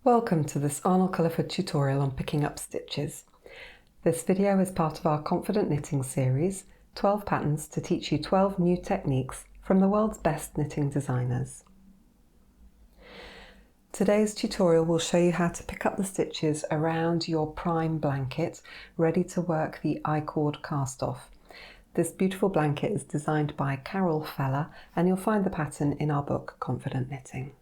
Welcome to this Arnold Culliford tutorial on picking up stitches. This video is part of our Confident Knitting series, 12 patterns to teach you 12 new techniques from the world's best knitting designers. Today's tutorial will show you how to pick up the stitches around your prime blanket, ready to work the I-cord cast off. This beautiful blanket is designed by Carol Feller, and you'll find the pattern in our book Confident Knitting.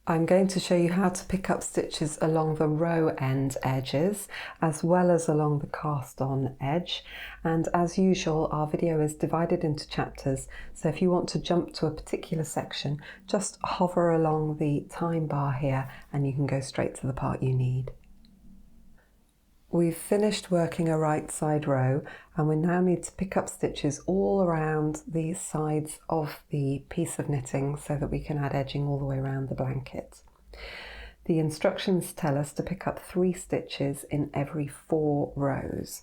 I'm going to show you how to pick up stitches along the row end edges as well as along the cast on edge, and as usual our video is divided into chapters, so if you want to jump to a particular section just hover along the time bar here and you can go straight to the part you need. We've finished working a right side row and we now need to pick up stitches all around the sides of the piece of knitting so that we can add edging all the way around the blanket. The instructions tell us to pick up 3 stitches in every 4 rows,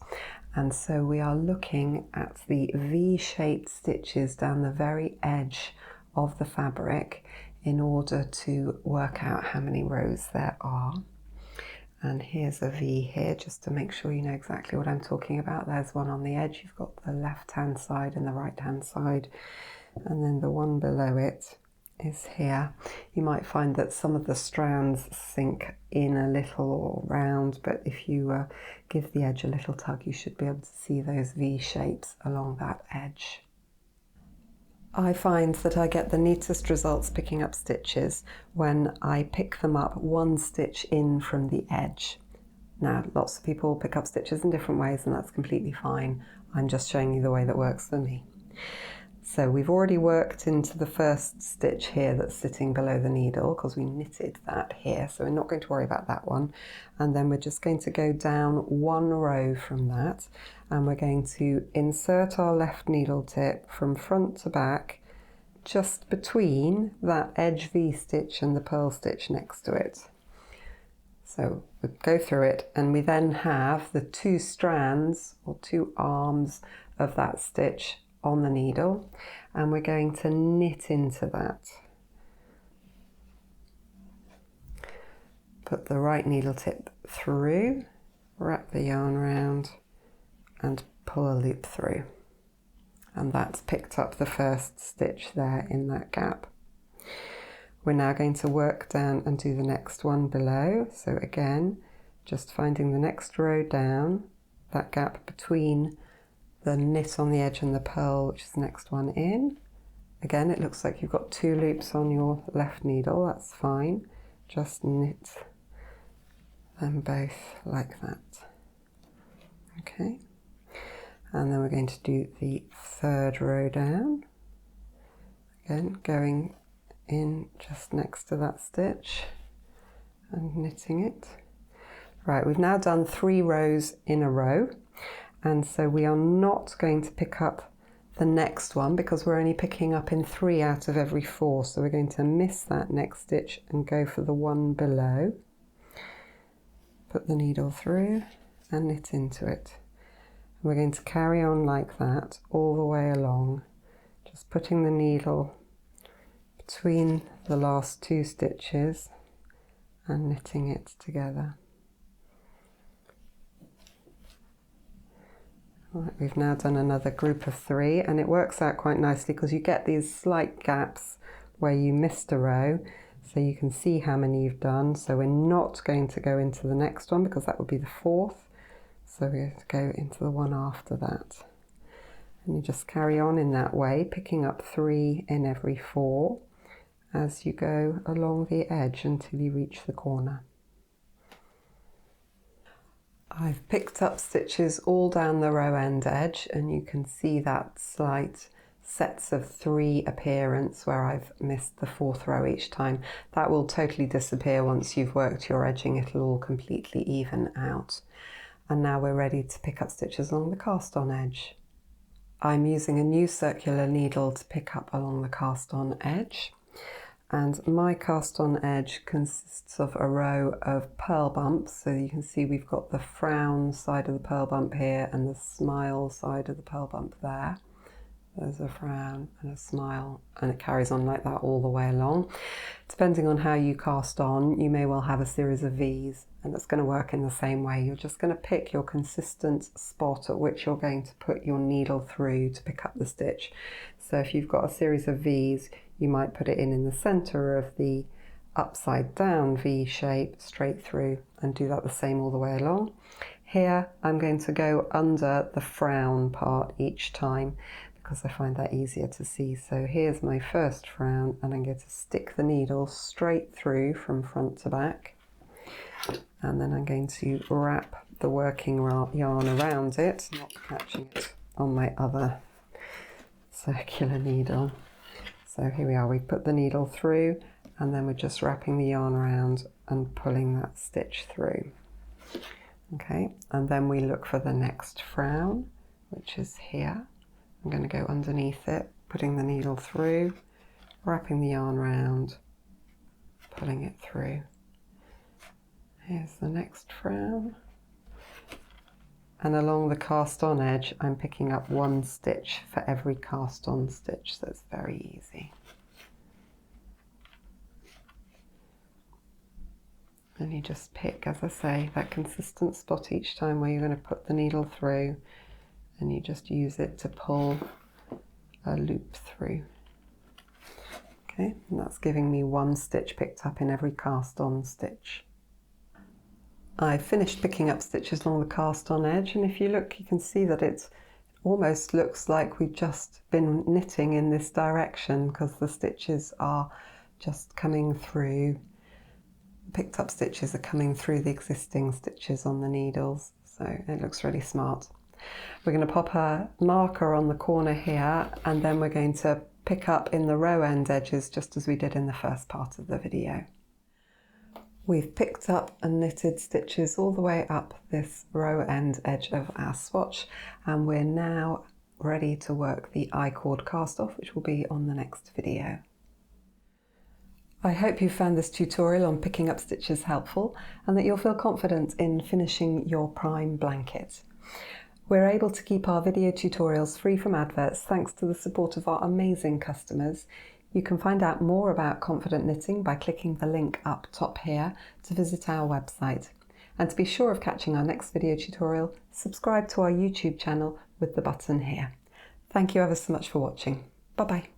and so we are looking at the V-shaped stitches down the very edge of the fabric in order to work out how many rows there are. And here's a V here, just to make sure you know exactly what I'm talking about. There's one on the edge, you've got the left-hand side and the right-hand side, and then the one below it is here. You might find that some of the strands sink in a little or round, but if you give the edge a little tug, you should be able to see those V shapes along that edge. I find that I get the neatest results picking up stitches when I pick them up 1 stitch in from the edge. Now, lots of people pick up stitches in different ways and that's completely fine. I'm just showing you the way that works for me. So we've already worked into the first stitch here that's sitting below the needle because we knitted that here, so we're not going to worry about that one. And then we're just going to go down 1 row from that and we're going to insert our left needle tip from front to back just between that edge V stitch and the purl stitch next to it. So we go through it and we then have the 2 strands or 2 arms of that stitch on the needle, and we're going to knit into that. Put the right needle tip through, wrap the yarn around and pull a loop through, and that's picked up the first stitch there in that gap. We're now going to work down and do the next one below, so again just finding the next row down, that gap between the knit on the edge and the purl, which is the next one in. Again, it looks like you've got 2 loops on your left needle, that's fine. Just knit them both like that. Okay, and then we're going to do the 3rd row down. Again, going in just next to that stitch and knitting it. Right, we've now done 3 rows in a row. And so we are not going to pick up the next one because we're only picking up in 3 out of every 4. So we're going to miss that next stitch and go for the one below. Put the needle through and knit into it. And we're going to carry on like that all the way along, just putting the needle between the last 2 stitches and knitting it together. Right, we've now done another group of 3 and it works out quite nicely because you get these slight gaps where you missed a row, so you can see how many you've done. So we're not going to go into the next one because that would be the 4th, so we're going to go into the one after that. And you just carry on in that way, picking up 3 in every 4 as you go along the edge until you reach the corner. I've picked up stitches all down the row end edge and you can see that slight sets of 3 appearance where I've missed the 4th row each time. That will totally disappear once you've worked your edging, it'll all completely even out. And now we're ready to pick up stitches along the cast on edge. I'm using a new circular needle to pick up along the cast on edge. And my cast on edge consists of a row of purl bumps. So you can see we've got the frown side of the purl bump here and the smile side of the purl bump there. There's a frown and a smile, and it carries on like that all the way along. Depending on how you cast on, you may well have a series of V's, and it's going to work in the same way. You're just going to pick your consistent spot at which you're going to put your needle through to pick up the stitch. So if you've got a series of V's, you might put it in the center of the upside down V shape straight through, and do that the same all the way along. Here I'm going to go under the frown part each time, because I find that easier to see. So here's my first frown, and I'm going to stick the needle straight through from front to back, and then I'm going to wrap the working yarn around it, not catching it on my other circular needle. So here we are, we put the needle through, and then we're just wrapping the yarn around and pulling that stitch through. Okay, and then we look for the next frown, which is here. I'm going to go underneath it, putting the needle through, wrapping the yarn around, pulling it through. Here's the next frown. And along the cast on edge, I'm picking up 1 stitch for every cast on stitch, so it's very easy. And you just pick, as I say, that consistent spot each time where you're going to put the needle through, and you just use it to pull a loop through. Okay, and that's giving me 1 stitch picked up in every cast on stitch. I've finished picking up stitches along the cast on edge, and if you look, you can see that it almost looks like we've just been knitting in this direction, because the stitches are just coming through. Picked up stitches are coming through the existing stitches on the needles, so it looks really smart. We're going to pop a marker on the corner here, and then we're going to pick up in the row end edges just as we did in the first part of the video. We've picked up and knitted stitches all the way up this row end edge of our swatch, and we're now ready to work the I-cord cast off, which will be on the next video. I hope you found this tutorial on picking up stitches helpful, and that you'll feel confident in finishing your prime blanket. We're able to keep our video tutorials free from adverts thanks to the support of our amazing customers. You can find out more about Confident Knitting by clicking the link up top here to visit our website. And to be sure of catching our next video tutorial, subscribe to our YouTube channel with the button here. Thank you ever so much for watching. Bye bye.